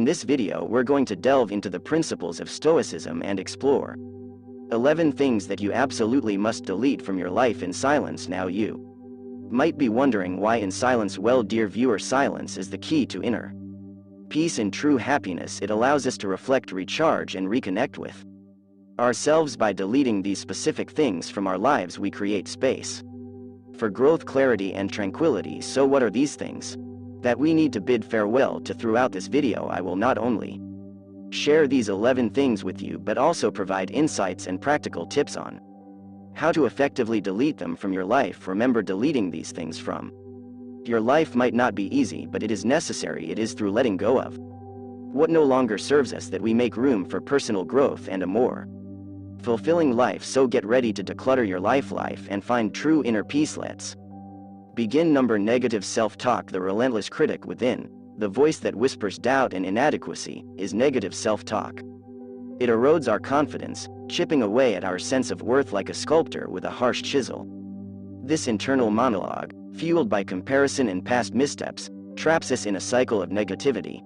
In this video we're going to delve into the principles of Stoicism and explore 11 things that you absolutely must delete from your life in silence. Now you might be wondering why in silence. Well, dear viewer, silence is the key to inner peace and true happiness. It allows us to reflect, recharge, and reconnect with ourselves. By deleting these specific things from our lives, we create space for growth, clarity, and tranquility. So what are these things that we need to bid farewell to? Throughout this video, I will not only share these 11 things with you, but also provide insights and practical tips on how to effectively delete them from your life. Remember, deleting these things from your life might not be easy, but it is necessary. It is through letting go of what no longer serves us that we make room for personal growth and a more fulfilling life. So get ready to declutter your life and find true inner peace. Let's begin. Number, negative self-talk. The relentless critic within, the voice that whispers doubt and inadequacy, is negative self-talk. It erodes our confidence, chipping away at our sense of worth like a sculptor with a harsh chisel. This internal monologue, fueled by comparison and past missteps, traps us in a cycle of negativity.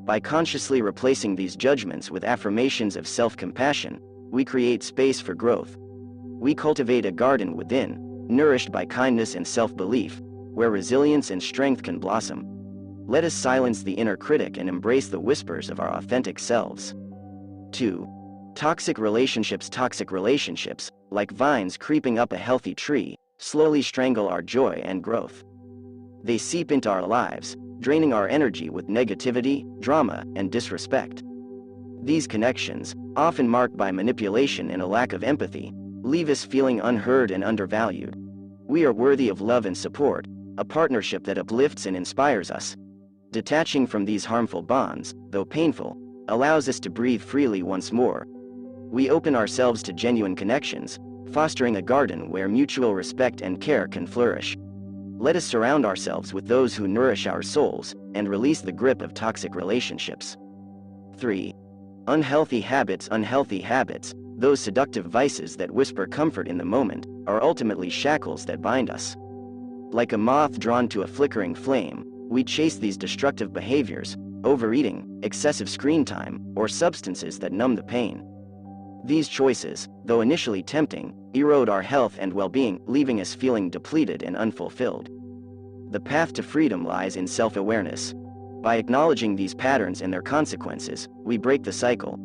By consciously replacing these judgments with affirmations of self-compassion, we create space for growth. We cultivate a garden within, nourished by kindness and self-belief, where resilience and strength can blossom. Let us silence the inner critic and embrace the whispers of our authentic selves. 2. Toxic relationships. Toxic relationships, like vines creeping up a healthy tree, slowly strangle our joy and growth. They seep into our lives, draining our energy with negativity, drama, and disrespect. These connections, often marked by manipulation and a lack of empathy, leave us feeling unheard and undervalued. We are worthy of love and support, a partnership that uplifts and inspires us. Detaching from these harmful bonds, though painful, allows us to breathe freely once more. We open ourselves to genuine connections, fostering a garden where mutual respect and care can flourish. Let us surround ourselves with those who nourish our souls and release the grip of toxic relationships. 3. Unhealthy habits. Unhealthy habits, those seductive vices that whisper comfort in the moment, are ultimately shackles that bind us. Like a moth drawn to a flickering flame, we chase these destructive behaviors: overeating, excessive screen time, or substances that numb the pain. These choices, though initially tempting, erode our health and well-being, leaving us feeling depleted and unfulfilled. The path to freedom lies in self-awareness. By acknowledging these patterns and their consequences, we break the cycle.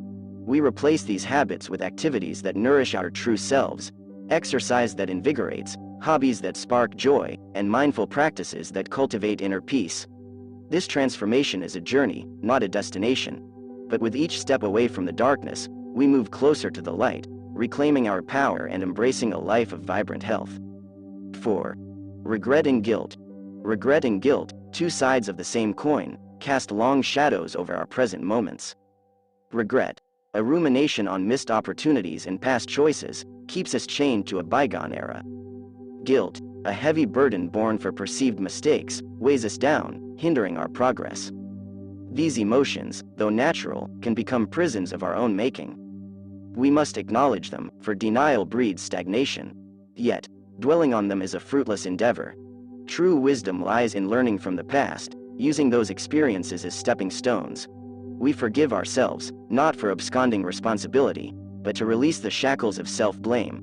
We replace these habits with activities that nourish our true selves, exercise that invigorates, hobbies that spark joy, and mindful practices that cultivate inner peace. This transformation is a journey, not a destination. But with each step away from the darkness, we move closer to the light, reclaiming our power and embracing a life of vibrant health. 4. Regret and guilt. Regret and guilt, two sides of the same coin, cast long shadows over our present moments. Regret, a rumination on missed opportunities and past choices, keeps us chained to a bygone era. Guilt, a heavy burden borne for perceived mistakes, weighs us down, hindering our progress. These emotions, though natural, can become prisons of our own making. We must acknowledge them, for denial breeds stagnation. Yet, dwelling on them is a fruitless endeavor. True wisdom lies in learning from the past, using those experiences as stepping stones. We forgive ourselves, not for absconding responsibility, but to release the shackles of self-blame.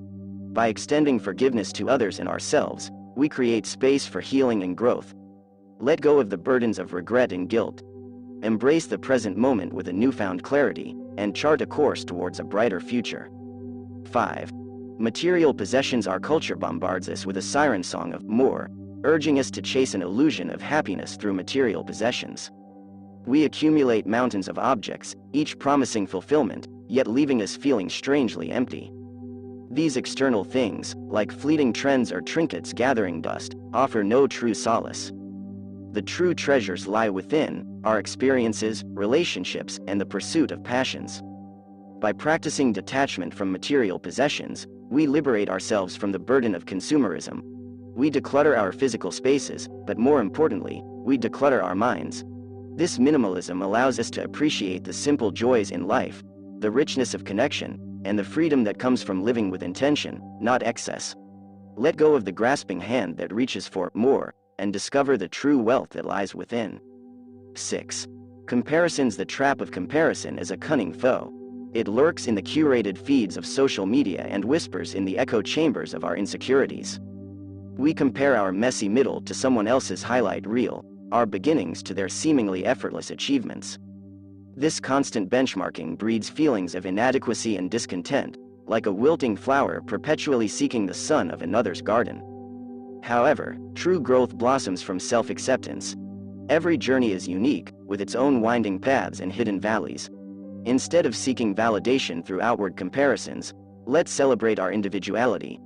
By extending forgiveness to others and ourselves, we create space for healing and growth. Let go of the burdens of regret and guilt. Embrace the present moment with a newfound clarity, and chart a course towards a brighter future. 5. Material possessions. Our culture bombards us with a siren song of more, urging us to chase an illusion of happiness through material possessions. We accumulate mountains of objects, each promising fulfillment, yet leaving us feeling strangely empty. These external things, like fleeting trends or trinkets gathering dust, offer no true solace. The true treasures lie within, our experiences, relationships, and the pursuit of passions. By practicing detachment from material possessions, we liberate ourselves from the burden of consumerism. We declutter our physical spaces, but more importantly, we declutter our minds. This minimalism allows us to appreciate the simple joys in life, the richness of connection, and the freedom that comes from living with intention, not excess. Let go of the grasping hand that reaches for more, and discover the true wealth that lies within. 6. Comparison's the trap of comparison is a cunning foe. It lurks in the curated feeds of social media and whispers in the echo chambers of our insecurities. We compare our messy middle to someone else's highlight reel, our beginnings to their seemingly effortless achievements. This constant benchmarking breeds feelings of inadequacy and discontent, like a wilting flower perpetually seeking the sun of another's garden. However, true growth blossoms from self-acceptance. Every journey is unique, with its own winding paths and hidden valleys. Instead of seeking validation through outward comparisons, let's celebrate our individuality.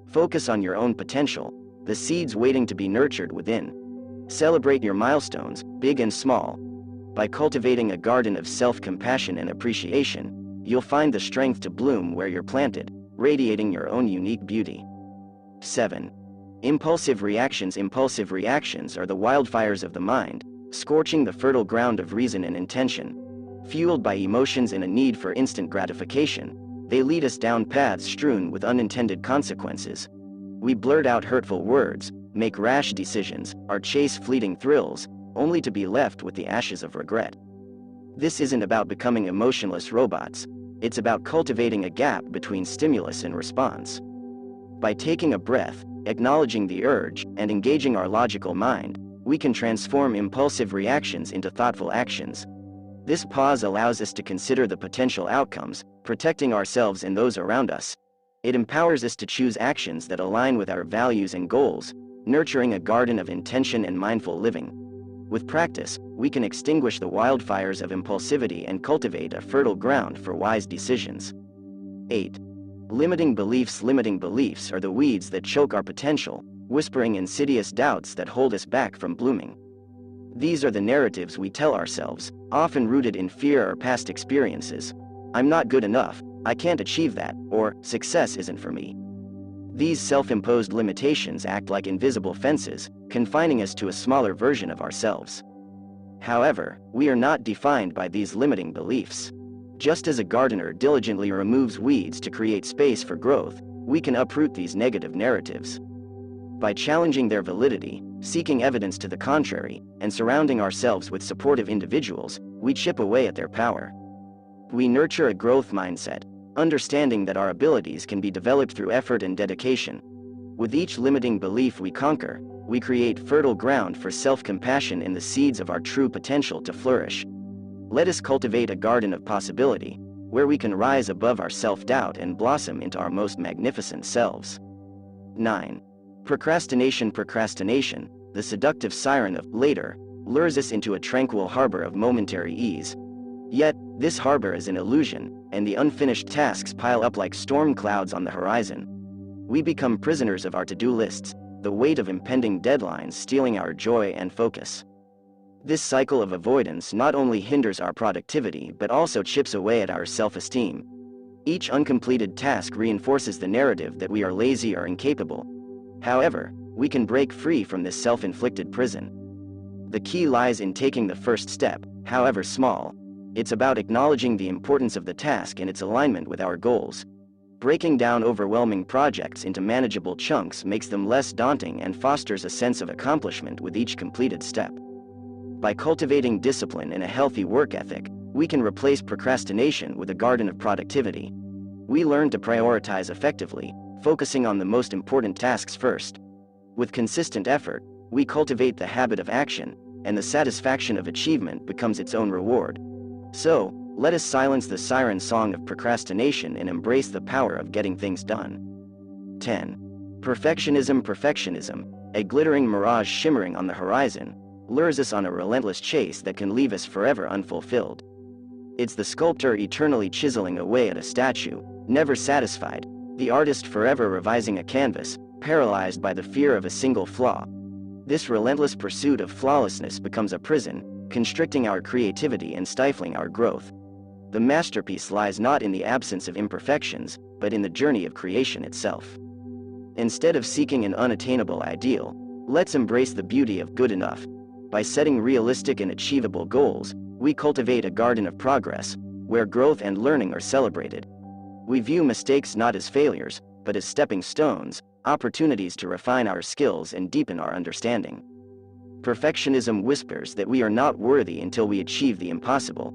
Focus on your own potential, the seeds waiting to be nurtured within. Celebrate your milestones, big and small. By cultivating a garden of self-compassion and appreciation, you'll find the strength to bloom where you're planted, radiating your own unique beauty. 7. Impulsive reactions. Impulsive reactions are the wildfires of the mind, scorching the fertile ground of reason and intention. Fueled by emotions and a need for instant gratification, they lead us down paths strewn with unintended consequences. We blurt out hurtful words, make rash decisions, or chase fleeting thrills, only to be left with the ashes of regret. This isn't about becoming emotionless robots. It's about cultivating a gap between stimulus and response. By taking a breath, acknowledging the urge, and engaging our logical mind, we can transform impulsive reactions into thoughtful actions. This pause allows us to consider the potential outcomes, protecting ourselves and those around us. It empowers us to choose actions that align with our values and goals, nurturing a garden of intention and mindful living. With practice, we can extinguish the wildfires of impulsivity and cultivate a fertile ground for wise decisions. 8. Limiting beliefs. Limiting beliefs are the weeds that choke our potential, whispering insidious doubts that hold us back from blooming. These are the narratives we tell ourselves, often rooted in fear or past experiences. I'm not good enough, I can't achieve that, or success isn't for me. These self-imposed limitations act like invisible fences, confining us to a smaller version of ourselves. However, we are not defined by these limiting beliefs. Just as a gardener diligently removes weeds to create space for growth, we can uproot these negative narratives. By challenging their validity, seeking evidence to the contrary, and surrounding ourselves with supportive individuals, we chip away at their power. We nurture a growth mindset, understanding that our abilities can be developed through effort and dedication. With each limiting belief we conquer, we create fertile ground for self-compassion and the seeds of our true potential to flourish. Let us cultivate a garden of possibility, where we can rise above our self-doubt and blossom into our most magnificent selves. 9. Procrastination. Procrastination, the seductive siren of later, lures us into a tranquil harbor of momentary ease. Yet, this harbor is an illusion, and the unfinished tasks pile up like storm clouds on the horizon. We become prisoners of our to-do lists, the weight of impending deadlines stealing our joy and focus. This cycle of avoidance not only hinders our productivity but also chips away at our self-esteem. Each uncompleted task reinforces the narrative that we are lazy or incapable. However, we can break free from this self-inflicted prison. The key lies in taking the first step, however small. It's about acknowledging the importance of the task and its alignment with our goals. Breaking down overwhelming projects into manageable chunks makes them less daunting and fosters a sense of accomplishment with each completed step. By cultivating discipline and a healthy work ethic, we can replace procrastination with a garden of productivity. We learn to prioritize effectively, focusing on the most important tasks first. With consistent effort, we cultivate the habit of action, and the satisfaction of achievement becomes its own reward. So, let us silence the siren song of procrastination and embrace the power of getting things done. 10. Perfectionism. Perfectionism, a glittering mirage shimmering on the horizon, lures us on a relentless chase that can leave us forever unfulfilled. It's the sculptor eternally chiseling away at a statue, never satisfied, the artist forever revising a canvas, paralyzed by the fear of a single flaw. This relentless pursuit of flawlessness becomes a prison, constricting our creativity and stifling our growth. The masterpiece lies not in the absence of imperfections, but in the journey of creation itself. Instead of seeking an unattainable ideal, let's embrace the beauty of good enough. By setting realistic and achievable goals, we cultivate a garden of progress, where growth and learning are celebrated. We view mistakes not as failures, but as stepping stones, opportunities to refine our skills and deepen our understanding. Perfectionism whispers that we are not worthy until we achieve the impossible.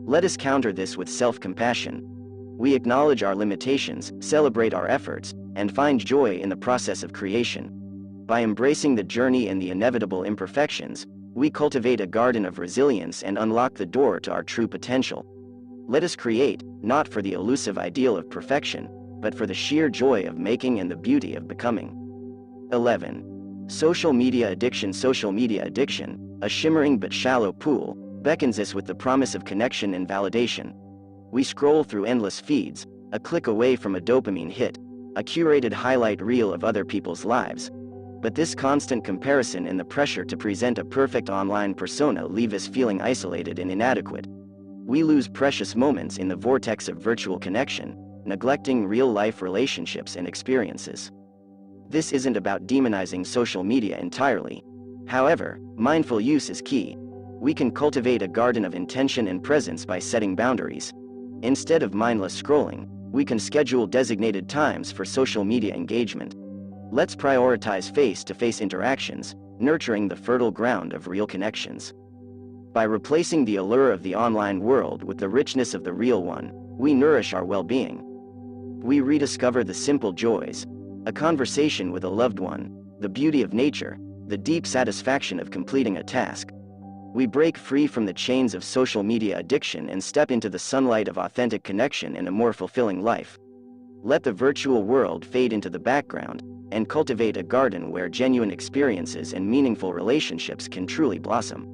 Let us counter this with self-compassion. We acknowledge our limitations, celebrate our efforts, and find joy in the process of creation. By embracing the journey and the inevitable imperfections, we cultivate a garden of resilience and unlock the door to our true potential. Let us create, not for the elusive ideal of perfection, but for the sheer joy of making and the beauty of becoming. 11. Social media addiction. Social media addiction, a shimmering but shallow pool, beckons us with the promise of connection and validation. We scroll through endless feeds, a click away from a dopamine hit, a curated highlight reel of other people's lives. But this constant comparison and the pressure to present a perfect online persona leave us feeling isolated and inadequate. We lose precious moments in the vortex of virtual connection, neglecting real-life relationships and experiences. This isn't about demonizing social media entirely. However, mindful use is key. We can cultivate a garden of intention and presence by setting boundaries. Instead of mindless scrolling, we can schedule designated times for social media engagement. Let's prioritize face-to-face interactions, nurturing the fertile ground of real connections. By replacing the allure of the online world with the richness of the real one, we nourish our well-being. We rediscover the simple joys, a conversation with a loved one, the beauty of nature, the deep satisfaction of completing a task. We break free from the chains of social media addiction and step into the sunlight of authentic connection and a more fulfilling life. Let the virtual world fade into the background, and cultivate a garden where genuine experiences and meaningful relationships can truly blossom.